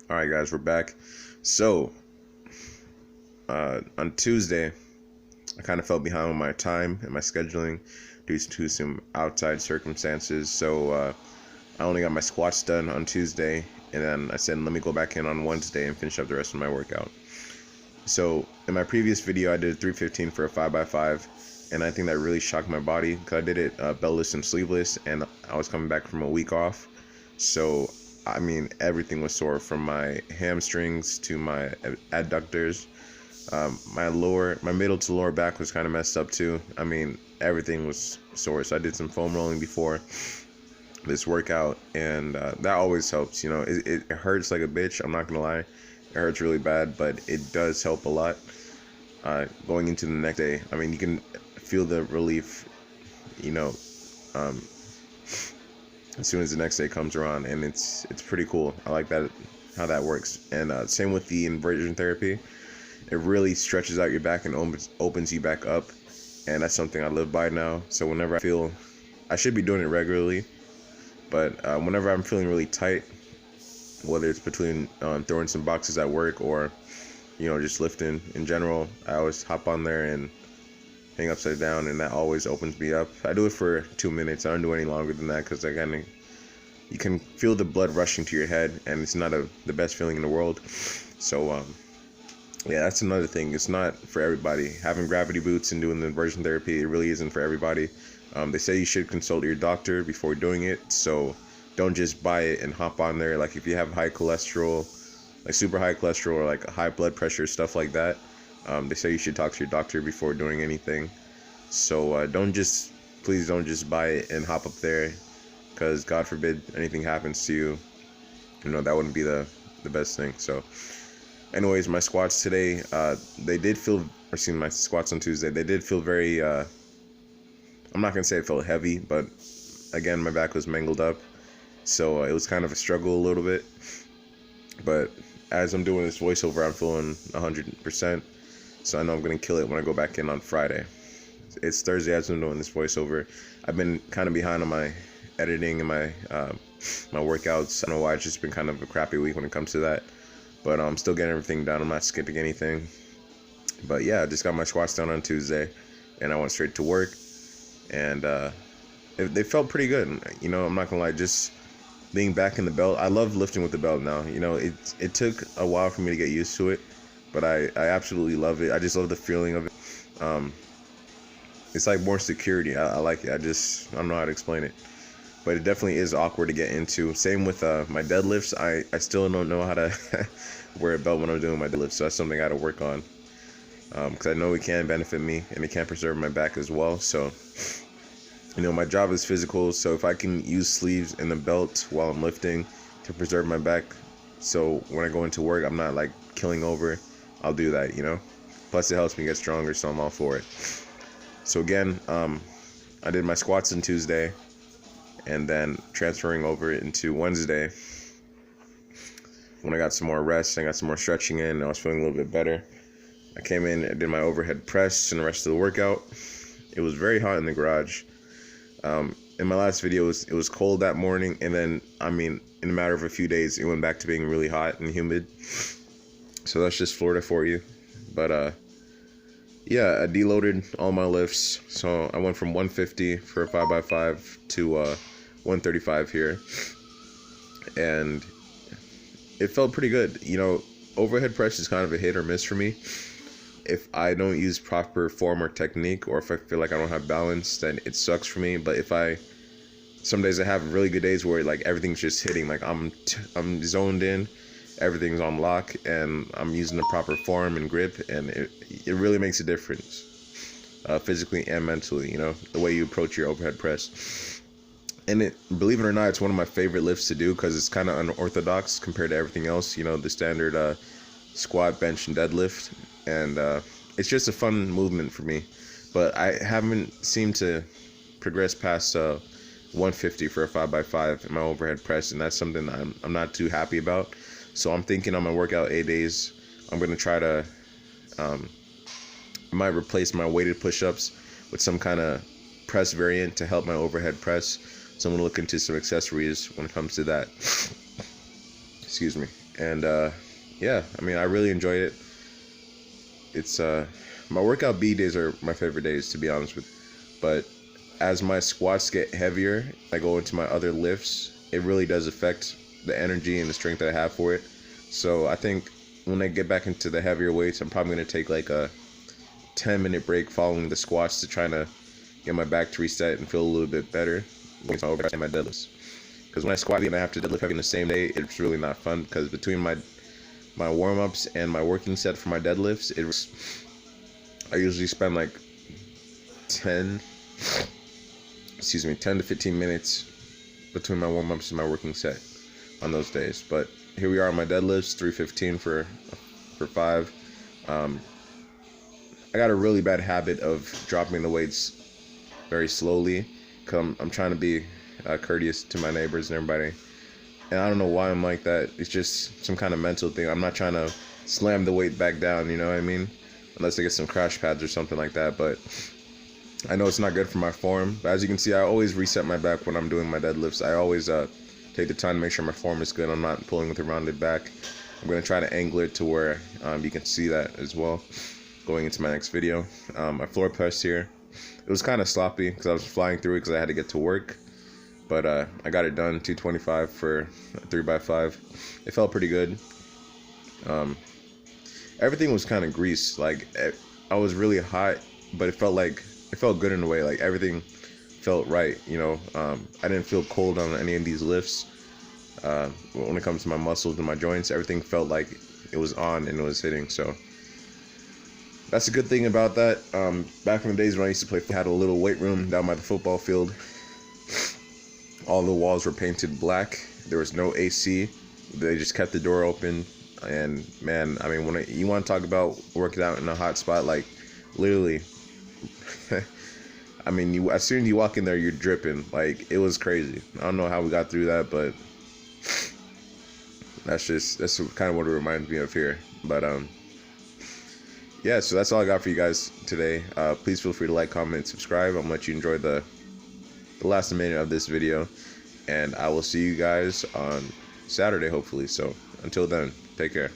All right, guys, we're back. So, on Tuesday, I kind of fell behind on my time and my scheduling due to some outside circumstances. So, I only got my squats done on Tuesday, and then I said, let me go back in on Wednesday and finish up the rest of my workout. So, in my previous video, I did 315 for a 5x5, and I think that really shocked my body because I did it beltless and sleeveless, and I was coming back from a week off. So, I mean, everything was sore from my hamstrings to my adductors. My middle to lower back was kind of messed up too. I mean, everything was sore. So I did some foam rolling before this workout, and that always helps. You know, it hurts like a bitch. I'm not gonna lie, it hurts really bad, but it does help a lot. Going into the next day, I mean, you can feel the relief. You know, as soon as the next day comes around, and it's pretty cool. I like that, how that works. And same with the inversion therapy. It really stretches out your back and opens you back up, and that's something I live by now. So whenever I feel, I should be doing it regularly, but whenever I'm feeling really tight, whether it's between throwing some boxes at work or, you know, just lifting in general, I always hop on there and hang upside down, and that always opens me up. I do it for 2 minutes. I don't do any longer than that because you can feel the blood rushing to your head, and it's not the best feeling in the world. So yeah, that's another thing. It's not for everybody. Having gravity boots and doing the inversion therapy, it really isn't for everybody. They say you should consult your doctor before doing it, so don't just buy it and hop on there. Like if you have high cholesterol, like super high cholesterol, or like high blood pressure, stuff like that, they say you should talk to your doctor before doing anything. So please don't just buy it and hop up there, because God forbid anything happens to you. You know, that wouldn't be the best thing. So anyways, my squats today, my squats on Tuesday, they did feel very, I'm not going to say it felt heavy, but again, my back was mangled up. So it was kind of a struggle a little bit. But as I'm doing this voiceover, I'm feeling 100%. So I know I'm going to kill it when I go back in on Friday. It's Thursday as I'm doing this voiceover. I've been kind of behind on my editing and my workouts. I don't know why, it's just been kind of a crappy week when it comes to that. But I'm still getting everything done. I'm not skipping anything. But yeah, I just got my squats done on Tuesday, and I went straight to work. And they felt pretty good. You know, I'm not gonna lie, just being back in the belt. I love lifting with the belt now. You know, it took a while for me to get used to it, but I absolutely love it. I just love the feeling of it. It's like more security. I like it. I don't know how to explain it. But it definitely is awkward to get into. Same with my deadlifts. I still don't know how to wear a belt when I'm doing my deadlifts, so that's something I got to work on. Because I know it can benefit me, and it can preserve my back as well. So, you know, my job is physical, so if I can use sleeves and the belt while I'm lifting to preserve my back, so when I go into work, I'm not like killing over, I'll do that, you know. Plus, it helps me get stronger, so I'm all for it. So again, I did my squats on Tuesday, and then transferring over into Wednesday, when I got some more rest, I got some more stretching in, and I was feeling a little bit better. I came in and did my overhead press and the rest of the workout. It was very hot in the garage. In my last video, it was cold that morning, and then, I mean, in a matter of a few days, it went back to being really hot and humid. So that's just Florida for you. But yeah, I deloaded all my lifts. So I went from 150 for a 5x5 to 135 here, and it felt pretty good. You know, overhead press is kind of a hit or miss for me. If I don't use proper form or technique, or if I feel like I don't have balance, then it sucks for me. But some days I have really good days where like everything's just hitting, like I'm zoned in, everything's on lock, and I'm using the proper form and grip, and it really makes a difference, physically and mentally, you know, the way you approach your overhead press. And believe it or not, it's one of my favorite lifts to do because it's kind of unorthodox compared to everything else, you know, the standard squat, bench, and deadlift. And it's just a fun movement for me. But I haven't seemed to progress past 150 for a 5x5 in my overhead press, and that's something I'm not too happy about. So I'm thinking on my workout 8 days, I'm going to try to, I might replace my weighted push-ups with some kind of press variant to help my overhead press. So I'm going to look into some accessories when it comes to that. Excuse me. And yeah, I mean, I really enjoyed it. It's my workout B days are my favorite days, to be honest with you. But as my squats get heavier, I go into my other lifts, it really does affect the energy and the strength that I have for it. So I think when I get back into the heavier weights, I'm probably going to take like a 10-minute break following the squats to try to get my back to reset and feel a little bit better when I overcome my deadlifts. Because when I squat and I have to deadlift heavy in the same day, it's really not fun, because between my warm-ups and my working set for my deadlifts, I usually spend like 10 to 15 minutes between my warm-ups and my working set on those days. But here we are on my deadlifts, 315 for 5. I got a really bad habit of dropping the weights very slowly, because I'm trying to be courteous to my neighbors and everybody. And I don't know why I'm like that. It's just some kind of mental thing. I'm not trying to slam the weight back down, you know what I mean? Unless I get some crash pads or something like that. But I know it's not good for my form. But as you can see, I always reset my back when I'm doing my deadlifts. I always take the time to make sure my form is good. I'm not pulling with a rounded back. I'm going to try to angle it to where you can see that as well going into my next video. My floor press here, it was kind of sloppy because I was flying through it because I had to get to work. But I got it done, 225 for 3x5. It felt pretty good. Everything was kind of greased. Like, I was really hot, but it felt good in a way. Like, everything felt right, you know. I didn't feel cold on any of these lifts. When it comes to my muscles and my joints, everything felt like it was on and it was hitting. So that's a good thing about that. Back in the days when I used to play, I had a little weight room down by the football field. All the walls were painted black. There was no AC. They just kept the door open. And man, I mean, when you want to talk about working out in a hot spot, like literally, I mean, as soon as you walk in there, you're dripping. Like, it was crazy. I don't know how we got through that, but that's kind of what it reminds me of here. But yeah, so that's all I got for you guys today. Please feel free to like, comment, and subscribe. I'm gonna let you enjoy the last minute of this video, and I will see you guys on Saturday, hopefully. So until then, take care.